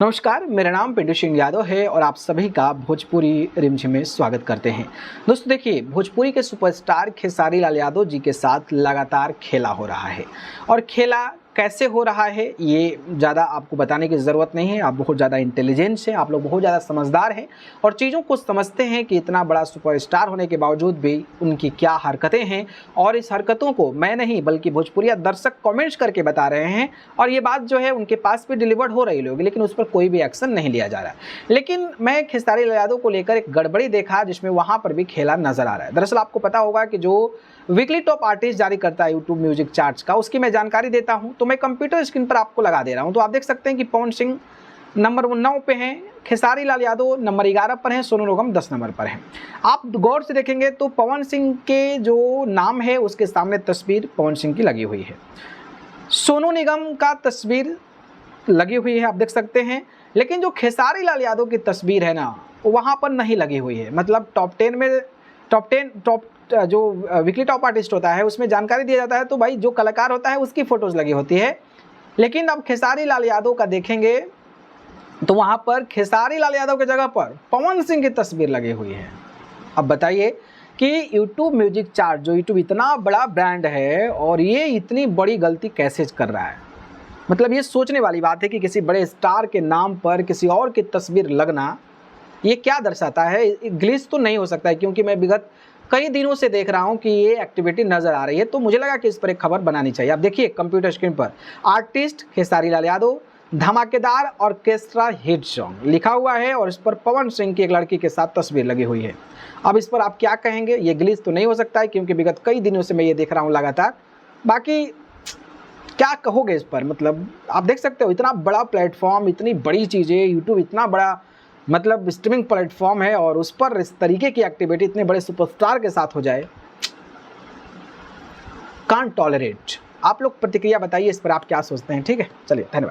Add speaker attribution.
Speaker 1: नमस्कार, मेरा नाम पिंटू सिंह यादव है और आप सभी का भोजपुरी रिमझिम में स्वागत करते हैं। दोस्तों देखिए, भोजपुरी के सुपरस्टार खेसारी लाल यादव जी के साथ लगातार खेला हो रहा है और खेला कैसे हो रहा है ये ज़्यादा आपको बताने की ज़रूरत नहीं है। आप बहुत ज़्यादा इंटेलिजेंस हैं, आप लोग बहुत ज़्यादा समझदार हैं और चीज़ों को समझते हैं कि इतना बड़ा सुपरस्टार होने के बावजूद भी उनकी क्या हरकतें हैं और इस हरकतों को मैं नहीं बल्कि भोजपुरिया दर्शक कमेंट्स करके बता रहे हैं और ये बात जो है उनके पास भी डिलीवर्ड हो रही होगी, लेकिन उस पर कोई भी एक्शन नहीं लिया जा रहा है। लेकिन मैं खेसारी लाल यादव को लेकर एक गड़बड़ी देखा जिसमें वहाँ पर भी खेला नजर आ रहा है। दरअसल आपको पता होगा कि जो वीकली टॉप आर्टिस्ट जारी करता है यूट्यूब म्यूजिक चार्ट्स का, उसकी मैं जानकारी देता हूं, तो मैं कंप्यूटर स्क्रीन पर आपको लगा दे रहा हूं। तो आप देख सकते हैं कि पवन सिंह नंबर 9 पे हैं, खेसारी लाल यादव नंबर 11 पर हैं, सोनू निगम 10 नंबर पर हैं। आप गौर से देखेंगे तो पवन सिंह के जो नाम है उसके सामने तस्वीर पवन सिंह की लगी हुई है, सोनू निगम का तस्वीर लगी हुई है, आप देख सकते हैं। लेकिन जो खेसारी लाल यादव की तस्वीर है ना, वहां पर नहीं लगी हुई है। मतलब टॉप 10 में टॉप जो वीकली टॉप आर्टिस्ट होता है उसमें जानकारी दिया जाता है तो भाई जो कलाकार होता है उसकी फोटोज लगी होती है। लेकिन अब खेसारी लाल यादव का देखेंगे तो वहां पर खेसारी लाल यादव की जगह पर पवन सिंह की तस्वीर लगी हुई है। अब बताइए कि यूट्यूब म्यूजिक चार्ट, जो यूट्यूब इतना बड़ा ब्रांड है, और ये इतनी बड़ी गलती कैसे कर रहा है। मतलब ये सोचने वाली बात है कि किसी बड़े स्टार के नाम पर किसी और की तस्वीर लगना, ये क्या दर्शाता है। ग्लिच तो नहीं हो सकता है, क्योंकि मैं विगत कई दिनों से देख रहा हूं कि ये एक्टिविटी नजर आ रही है, तो मुझे लगा कि इस पर एक खबर बनानी चाहिए। आप देखिए कंप्यूटर स्क्रीन पर आर्टिस्ट खेसारी लाल यादव धमाकेदार ऑर्केस्ट्रा हिट सॉन्ग लिखा हुआ है और इस पर पवन सिंह की एक लड़की के साथ तस्वीर लगी हुई है। अब इस पर आप क्या कहेंगे। ये ग्लिच तो नहीं हो सकता है, क्योंकि विगत कई दिनों से मैं ये देख रहा हूँ लगातार। बाकी क्या कहोगे इस पर। मतलब आप देख सकते हो इतना बड़ा प्लेटफॉर्म, इतनी बड़ी चीज़ें, यूट्यूब इतना बड़ा मतलब स्ट्रीमिंग प्लेटफॉर्म है और उस पर इस तरीके की एक्टिविटी इतने बड़े सुपरस्टार के साथ हो जाए, कांट टॉलरेट। आप लोग प्रतिक्रिया बताइए इस पर, आप क्या सोचते हैं। ठीक है, चलिए, धन्यवाद।